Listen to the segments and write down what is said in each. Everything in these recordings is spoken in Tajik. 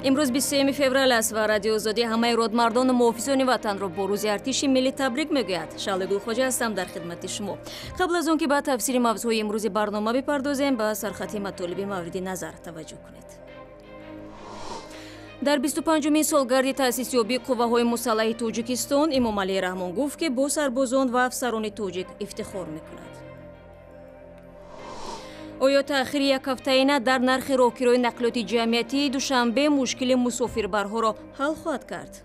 امروز 23 فوریه است و رادیو آزادی همه رودمردان و محافظان وطن را با روز ارتش ملی تبریک میگوید. شعله خواجه هستم در خدمت شما. قبل از آنکه به تفسیر موضوع امروز برنامه بپردازیم، به سرخط مطالب مورد نظر توجه کنید. در 25مین سالگرد تأسیس یابی قوه‌های مسلح تاجیکستان، امامعلی رحمان گفت که با سربازان و افسران تاجیک افتخار میکند. آیا تأخیر یک هفته‌ای در نرخ راهگیری نقلیات جمعیتی دوشنبه مشکل مسافربرها را حل خواهد کرد؟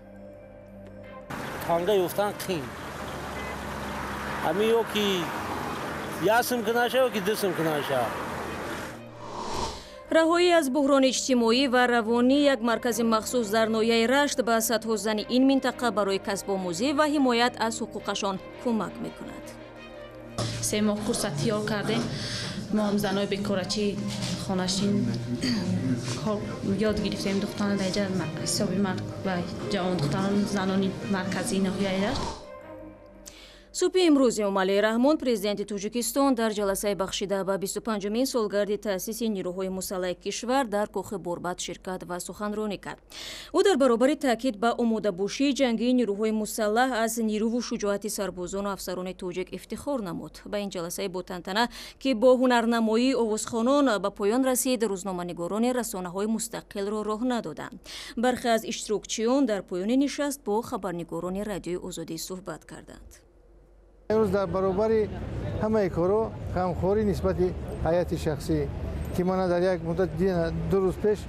تانگه یفتن قین امیو کی یاسم کناشه و کی دسم کناشه. رهایی از بحران اجتماعی و روانی یک مرکز مخصوص در ناحیه رشت به صدها زن این منطقه برای کسب آموزی و حمایت از حقوقشان کمک میکند. 3 ماه کورس تیار کردیم. ما هم زنای بیکارچی خانشین یاد گرفتیم. دختران در اینجا حسابی من و جوان دختران زنانی مرکزی ناحیه رشت. صبح امروز امامعلی رحمان پرزیدنت تاجیکستان در جلسه بخشیده به 25مین سالگرد تأسیس نیروهای مسلح کشور در کوخ بربط شرکت و سخنرانی کرد. او در برابر تاکید به آماده باشی جنگی نیروهای مسلح از نیرو و شجاعت سربازان و افسران تاجیک افتخار نمود. به این جلسه با تنتنه که با هنرنمایی آوازخوانان به پایان رسید، روزنامه‌نگاران رسانه‌های مستقل را راه ندادند. برخی از اشتراکچیان در پایان نشست با خبرنگاران رادیوی آزادی صحبت کردند. امروز در برابر همه کارو غمخواری نسبت حیات شخصی که من در یک مدت 2 روز پیش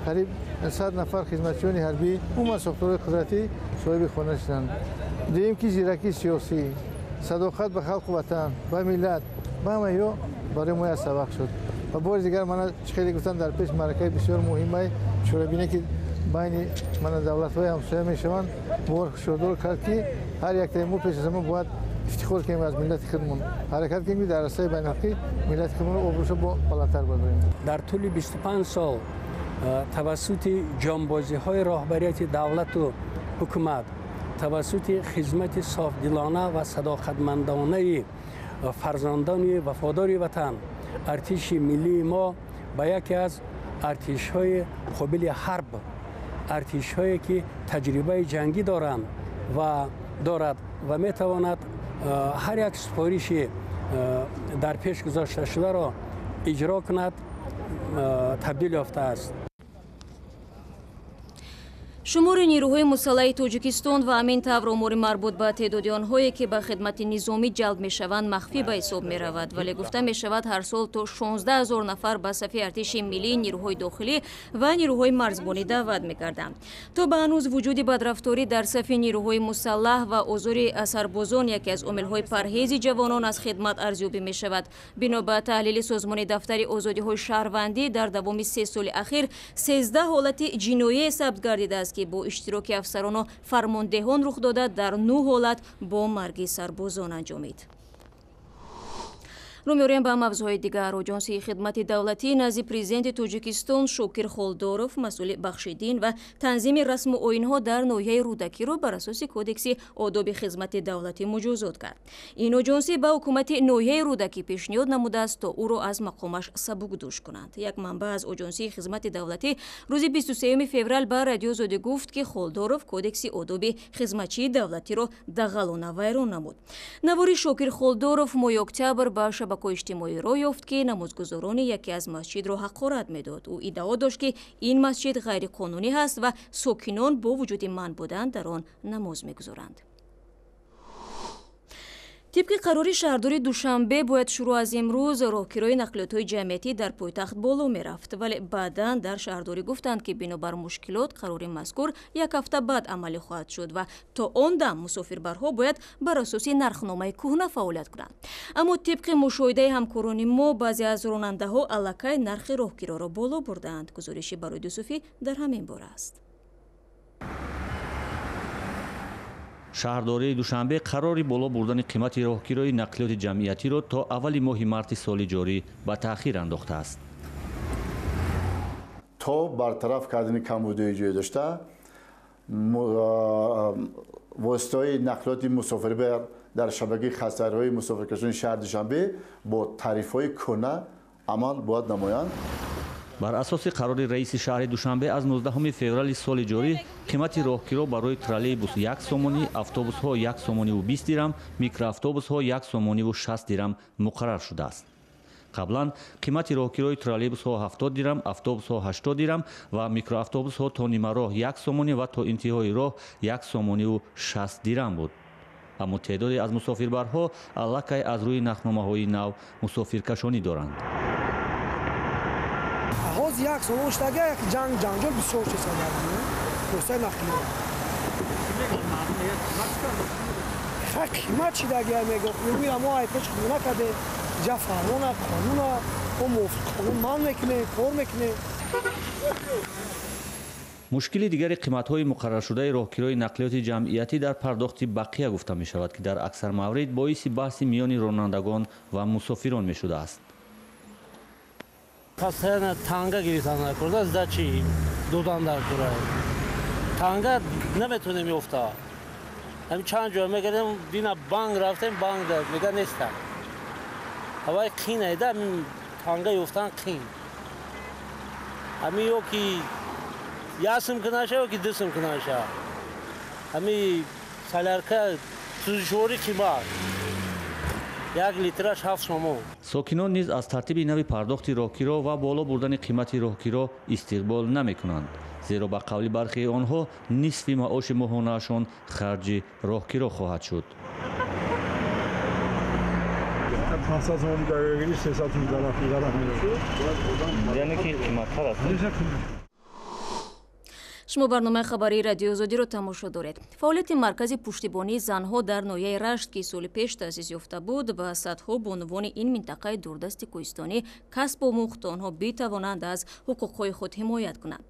قریب 100 نفر خدمتچیان حربی و ساختار قدرتی صاحب خانه شدند. دیدیم که زیرکی سیاسی، صداقت به خلق وطن و ملت به همه برای ما سبق شد. و بار دیگر من خیلی گفتم در پیش معرکه بسیار مهمه شورابینه که بین من دولت‌های همسایه میشوند بار شدور کرد که هر یک تیمور پیش از ما باید افتخار کنیم از ملت خودمون، حرکت کنیم در راسته بین‌المللی ملت خودمون رو آبروش با بالاتر ببریم. در طول 25 سال توسط جانبازی‌های راهبریت دولت و حکومت، توسط خدمت صافدلانه و صداقتمندانه فرزندان وفادار وطن، ارتش ملی ما به یکی از ارتش‌های قابل حرب، ارتش‌هایی که تجربه جنگی دارند و دارد و می‌تواند هر یک سپارش در پیش گذاشته شده را اجرا کند تبدیل یافته است. شمار نیروهای مسلح تاجیکستان و همین طور امور مربوط به تعداد آنهایی که به خدمت نظامی جلب میشوند مخفی به حساب می رود، ولی گفته می شود هر سال تا 16,000 نفر به صف ارتش ملی، نیروهای داخلی و نیروهای مرزبانی دعوت می کردند. تا به هنوز وجود بدرفتاری در صف نیروهای مسلح و آزار سربازان یکی از عامل‌های پرهیز جوانان از خدمت ارزیابی می شود. بنا به تحلیل سازمان دفتر آزادی‌های شهروندی، در دوام 3 سال اخیر 13 حالت جنایی ثبت گردیده است که با اشتراک افسران و فرماندهان رخ داده در 9 حالت با مرگ سربازان انجامید. رو می‌آوریم به موضوعهای دیگر. آژانس خدمت دولتی نزد پرزیدنت تاجیکستان شوکر خولداروف مسئول بخش دین و تنظیم رسم و آیین‌ها در ناحیه رودکی را بر اساس کدکس آداب خدمت دولتی مجازات کرد. این آژانس به حکومت ناحیه رودکی پیشنهاد نموده است تا او را از مقامش سبکدوش کنند. یک منبع از آژانس خدمت دولتی روز 23 فوریه به رادیو آزادی گفت که خولداروف کدکس آداب خدمتچی دولتی را دغلانه ویران نمود. نواری شوکر خولداروف ماه اکتبر به شبکه‌های اجتماعی را یافت که نمازگزاران یکی از مسجد را حقارت می‌داد. او ادعا داشت که این مسجد غیر قانونی است و ساکنان با وجود من بودن در آن نماز می‌گذارند. طبق قرار شهرداری دوشنبه باید شروع از امروز راهگیری نقلیات‌های جمعیتی در پایتخت بالا می‌رفت، ولی بعداً در شهرداری گفتند که بنابر مشکلات قرار مذکور 1 هفته بعد عملی خواهد شد و تا آن دم مسافربرها باید بر اساس نرخنامه کهنه فعالیت کنند. اما طبق مشاهده همکاران ما بعضی از راننده‌ها الکی نرخ راهگیری را بالا بردند. گزارشی برای دوسوفی در همین باره است. شهرداری دوشنبه قراری بالا بردن قیمت راهگیری نقلیات جمعیتی را تا اول ماه مارس سال جاری به تأخیر انداخته است. تا برطرف کردن کمبودی جای داشته واسطه نقلیات مسافربر در شبکه خسارهای مسافرکشان شهر دوشنبه با تعریف‌های کهنه عمل باید نمایند. бар асоси қарори раиси шаҳри душанбе аз 19 феврали соли ҷорӣ қимати роҳгиро барои троллейбус 1 сомонӣ, автобусҳо 1 сомониву 20 дирам, микроавтобусҳо 1 сомониву 60 дирам муқаррар шудааст. қаблан қимати роҳгирои троллейбусҳо 70 дирам, автобусҳо 80 дирам ва микроавтобусҳо то нимароҳ 1 сомонӣ ва то интиҳои роҳ 1 сомониву 60 дирам буд. аммо теъдоде аз мусофирбарҳо аллакай аз рӯи нархномаҳои нав мусофиркашонӣ доранд. ҳоз як солон штага як ҷанҷол бисёр чиз кардем. Пурсай нахлиё. Қимат чӣ дагия мегофт. Мегӯям мо ай пеш худона каде ҷа фармона қонуна мо мувофиқ қонун ман мекунем, кор мекунем. мушкили дигари қиматҳои муқарраршудаи роҳгирои нақлиёти ҷамъиятӣ дар пардохти бақия гуфта мешавад, ки дар аксар маврид боиси баҳси миёни ронандагон ва мусофирон мешудааст. постоянно танга гирифтан накарда зда чи додан дар тура танга наметонем ёфта. ҳамин чанд ҷо мегардем дина банк рафтем банк мега неста. ҳавай қин айда танга ёфтан қин. ҳамин ё ки ясм кунаша ё ки дусм кунаша. ҳамин солярка тузшори қимат. 1 литраш 7 сомон. сокинон низ аз тартиби нави пардохти роҳгиро ва боло бурдани қимати роҳгиро истиқбол намекунанд, зеро ба қавли бархи онҳо нисфи маоши моҳонаашон харҷи роҳгиро хоҳад шуд. шумо барномаи хабарии радиои озодиро тамошо доред. фаъолияти маркази пуштибонии занҳо дар ноҳияи Рашт ки соли пеш таъсис ёфта буд ба садҳо бонувони ин минтақаи дурдасти кӯҳистонӣ касб омӯхт та онҳо битавонанд аз ҳуқуқҳои худ ҳимоят кунанд.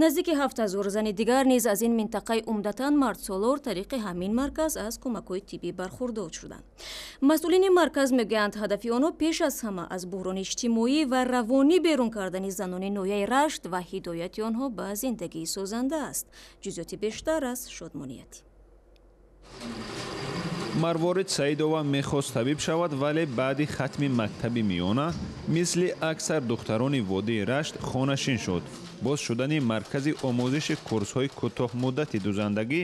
наздики 7000 зани дигар низ аз ин минтақаи умдатан мардсолор тариқи ҳамин марказ аз кӯмакҳои тиббӣ бархурдор шуданд. масъулини марказ мегӯянд ҳадафи онҳо пеш аз ҳама аз буҳрони иҷтимоӣ ва равонӣ берун кардани занони ноҳияи Рашт ва ҳидояти онҳо ба зиндагии созанда است. جزئیات بیشتر از شادمانیتی. марворид саидова мехост табиб шавад, вале баъди хатми мактаби миёна мисли аксар духтарони водии Рашт хонашин шуд. боз шудани маркази омӯзиши курсҳои кӯтоҳмуддати дузандагӣ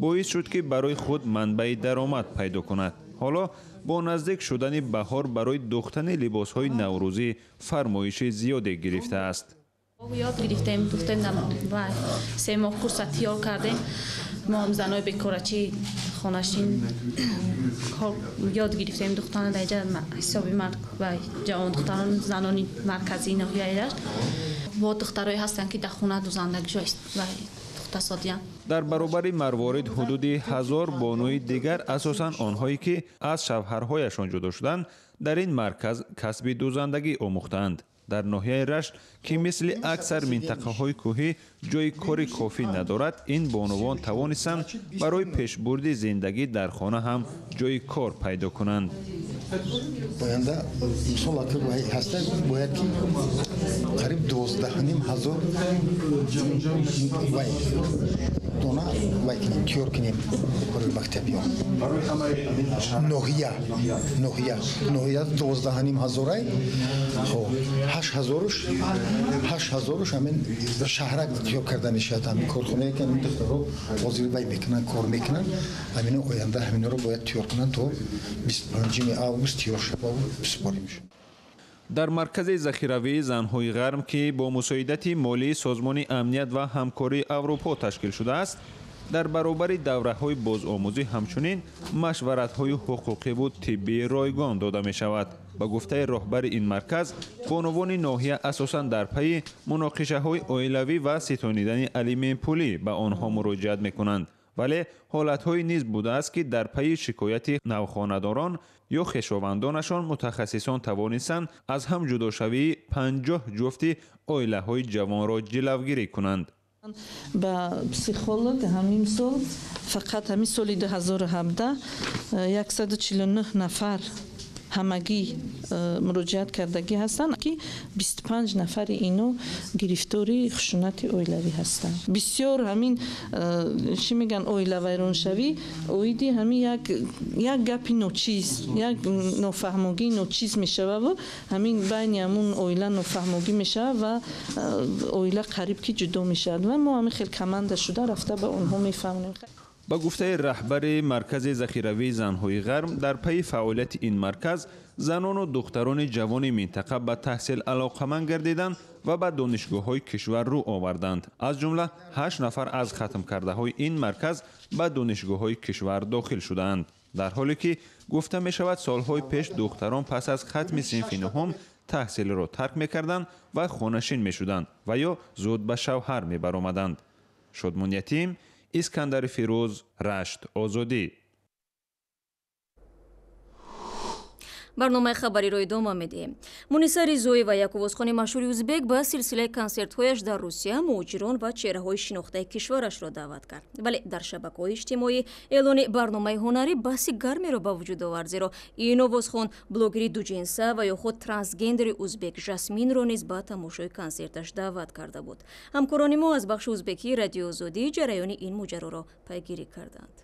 боис шуд ки барои худ манбаи даромад пайдо кунад. ҳоло бо наздик шудани баҳор барои духтани либосҳои наврӯзӣ фармоиши зиёде гирифтааст. یاد گرفتیم دوختیم و 3 ماه کورس تیار کردیم. ما هم زنای بیکارچی خانشین یاد گرفتیم دختران دیجا حسابی مرد و جوان دختران زنانی مرکزی ناحیه Рашт با دخترایی هستن که در خونه دوزندگی جایست و اقتصادیان. در برابر مروارید حدودی 1000 بانوی دیگر اساساً آنهایی که از شوهرهایشان جدا شدند در این مرکز کسب دوزندگی آموختند. در ناحیه Рашт که مثل اکثر منطقه های کوهی جای کاری کافی ندارد، این بانوان توانستند برای پیشبرد زندگی در خانه هم جای کار پیدا کنند. باینده سال که هست باید که قریب 12,500 وای دونه وای کنیم تیار کنیم برای مکتبیان. ناحیه 12,500 خب 8,000 همین شهرک تیار کردن شد. همین کارخونه که این دخترها وزیر وای میکنن کار میکنن. همین آینده همین رو باید تیار کنن تا 25 август тиёр шава бисупоримш. дар маркази захиравии занҳои ғарм ки бо мусоидати молии созмони амният ва ҳамкории Аврупо ташкил шудааст, дар баробари давраҳои бозомӯзӣ ҳамчунин машваратҳои ҳуқуқиву тиббии ройгон дода мешавад. ба гуфтаи роҳбари ин марказ, бонувони ноҳия асосан дар пайи муноқишаҳои оилавӣ ва ситонидани алимин пулӣ ба онҳо муроҷиат мекунанд. вале ҳолатҳое низ будааст ки дар пайи шикояти навхонадорон ё хешовандонашон мутахассисон тавонистанд аз ҳам ҷудошавии 50 ҷуфти оилаҳои ҷавонро ҷилавгирӣ кунанд. ба психолог ҳамин сол фақат ҳамин соли 2017 149 нафар همگی مراجعت کردگی هستند که 25 نفر اینو گرفتاری خشونت اویلوی هستند. بسیار همین چی میگن اویلا ویرانشوی اویدی همین یک گپی نوچیز یک نفهمگی نوچیز میشه و همین بین همون اویلا نفهمگی میشه و اویلا قریب که جدا میشه و ما همین خیلی کمانده شده رفته به اونها میفهمیم. با گفته رهبر مرکز ذخیروی زنهای غرم، در پی فعالیت این مرکز زنان و دختران جوان منطقه به تحصیل علاقمند گردیدند و به دانشگاه‌های کشور رو آوردند. از جمله 8 نفر از ختم کرده های این مرکز به دانشگاه‌های کشور داخل شدند، در حالی که گفته می شود سالهای پیش دختران پس از ختم صنف نهم تحصیل را ترک می‌کردند و خانه‌نشین می‌شدند و یا زود به شوهر می‌برآمدند. شادمان یتیم، اسکندر فیروز، رشت آزادی. барномаи хабариро идома медиҳем. Муниса Ризоева, як овозхони маъшҳури ӯзбек, ба силсилаи консертҳояш дар Русия муҳоҷирон ва чеҳраҳои шинохтаи кишварашро даъват кард. Вале дар шабакаҳои иҷтимоӣ эълони барномаи ҳунарӣ баҳси гармеро ба вуҷуд овард, зеро ин овозхон блогери дуҷинса ва ё худ трансгендери ӯзбек Жасминро низ ба тамошои консерташ даъват карда буд. ҳамкорони мо аз бахши ӯзбекии Радиои Озодӣ ҷараёни ин моҷароро пайгирӣ карданд.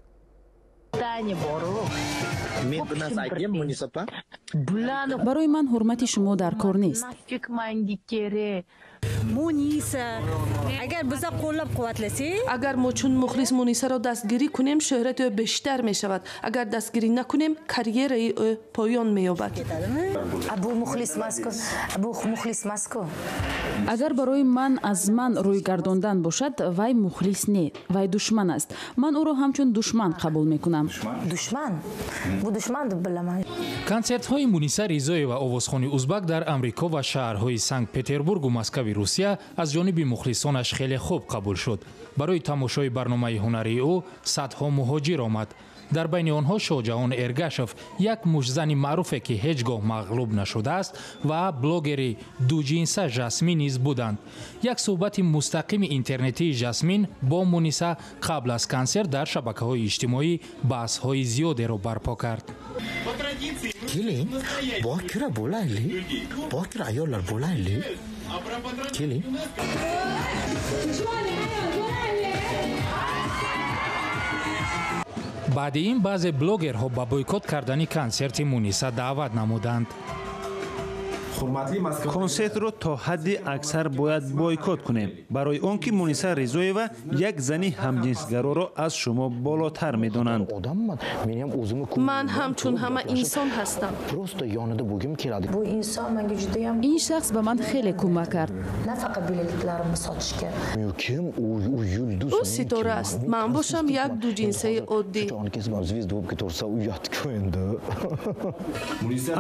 барои ман ҳурмати шумо дар кор нест. агар мо чун мухлис мунисаро дастгирӣ кунем шӯҳрати ӯ бештар мешавад, агар дастгирӣ накунем карьераи ӯ поён меёбад. агар барои ман аз ман рӯй гардондан бошад, вай мухлис не, вай душман аст. ман ӯро ҳамчун душман қабул мекунам. консертҳои Муниса Ризоева, овозхони узбак дар Амрико ва шаҳрҳои Санкт-Петербургу Москвави Русия аз ҷониби мухлисонаш хеле хуб қабул шуд. барои тамошои барномаи ҳунарии ӯ садҳо муҳоҷир омад. дар байни онҳо Шоҳҷаҳон Эргашев, як мушзани маъруфе ки ҳеҷ гоҳ мағлуб нашудааст, ва блогери дуҷинса Жасмин низ буданд. як суҳбати мустақими интернетии Жасмин бо Муниса қабл аз консерт дар шабакаҳои иҷтимоӣ баҳсҳои зиёдеро барпо кард. Келин, бокира болайли? Бокира аёллар болайли? Келин. баъди ин баъзе блогерҳо ба бойкот кардани консерти Муниса даъват намуданд. консертро то ҳадди аксар бояд бойкот кунем, барои он ки Муниса Ризоева як зани ҳамҷинсгароро аз шумо болотар медонанд. ман ҳамчун ҳама инсон ҳастам. ин шахс ба ман хеле кӯмак кард. ӯ ситора аст, ман бошам як дуҷинсаи оддӣ.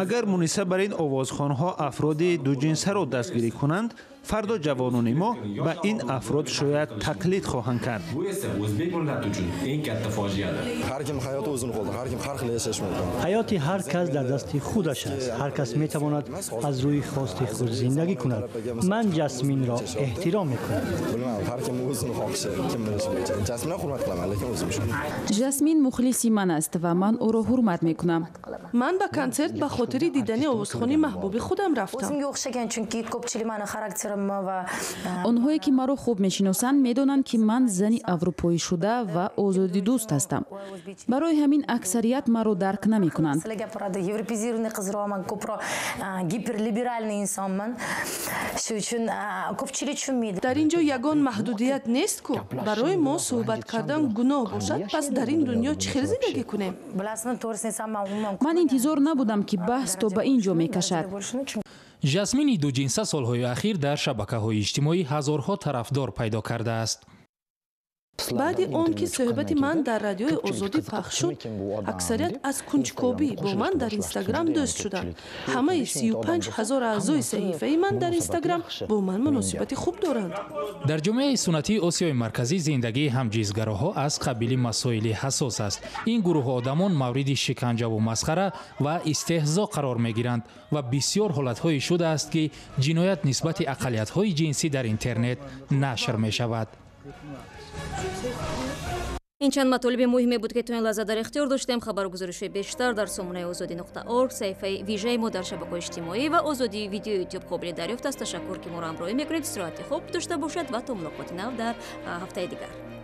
агар Муниса бар ин овозхонҳо афроди дуҷинсаро дастгирӣ кунанд, фардо ҷавонони мо ба ин афрод шояд тақлид хоҳанд кард. ҳаёти ҳар кас дар дасти худаш аст. ҳар кас метавонад аз рӯи хости худ зиндагӣ кунад. ман Жасминро эҳтиром мекунам. жасмин мухлиси ман аст ва ман ӯро ҳурмат мекунам. ман ба консерт ба хотири дидани овозхони маҳбуби худам рафтам. онҳое ки маро хуб мешиносанд медонанд ки ман зани аврупоишуда ва озодидӯст ҳастам. барои ҳамин аксарият маро дарк намекунанд. дар ин ҷо ягон маҳдудият нест ку. барои мо суҳбат кардан гуноҳ бошад, пас дар ин дунё чӣ хел зиндагӣ кунем? ман интизор набудам ки баҳс то ба ин ҷо мекашад. жасмини дуҷинса солҳои ахир дар шабакаҳои иҷтимоӣ ҳазорҳо тарафдор пайдо кардааст. баъди он ки суҳбати ман дар Радиои Озодӣ пахш шуд, аксарият аз кунҷкобӣ бо ман дар Инстаграм дӯст шуданд. ҳамаи 35 000 аъзои саҳифаи ман дар Инстаграм бо ман муносибати хуб доранд. дар ҷомеаи суннатии Осиёи Марказӣ зиндагии ҳамҷинсгароҳо аз қабили масоили ҳассос аст. ин гурӯҳ одамон мавриди шиканҷаву масхара ва истеҳзо қарор мегиранд ва бисёр ҳолатҳое шудааст ки ҷиноят нисбати ақалиятҳои ҷинсӣ дар интернет нашр мешавад. این چند مطالب مهمی بود که تو این لحظه در اختیار داشتیم. خبرگزارش بیشتر در سامانه azadi.org، صفحه ویژه ما در شبکه‌های اجتماعی و آزادی ویدیو یوتیوب قابل دریافت است. تشکر که ما را همراهی میکنید. استراحت خوب داشته باشید و تا ملاقات نو در هفته دیگر.